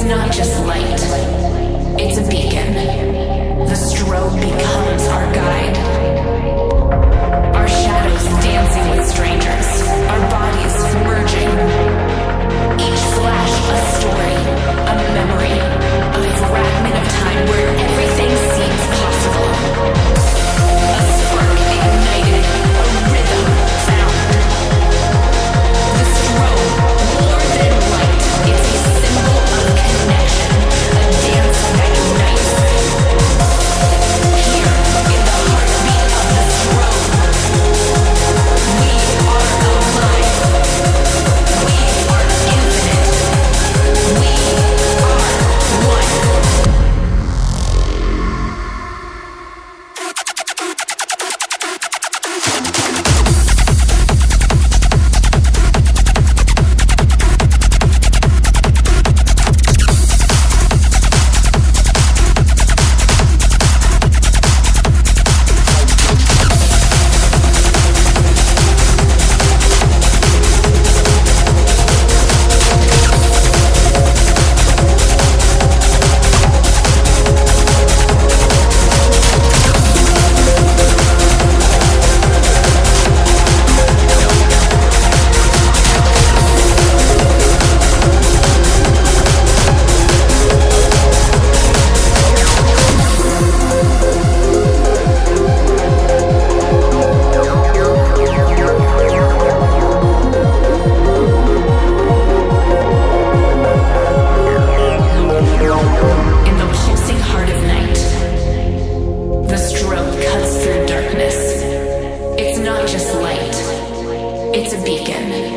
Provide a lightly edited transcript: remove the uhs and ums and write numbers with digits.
not just light, it's a beacon. The strobe becomes our guide. Our shadows dancing with strangers, our bodies merging. Each flash a story, a memory, a fragment of time where everything seems possible. A spark ignited, a rhythm found. The strobe, more than light, it's a symbol of connection, a dance that unites. Here, in the heartbeat of the strobe, we are alive. We are infinite. We are one. In the pulsing heart of night, the strobe cuts through darkness. It's not just light, it's a beacon.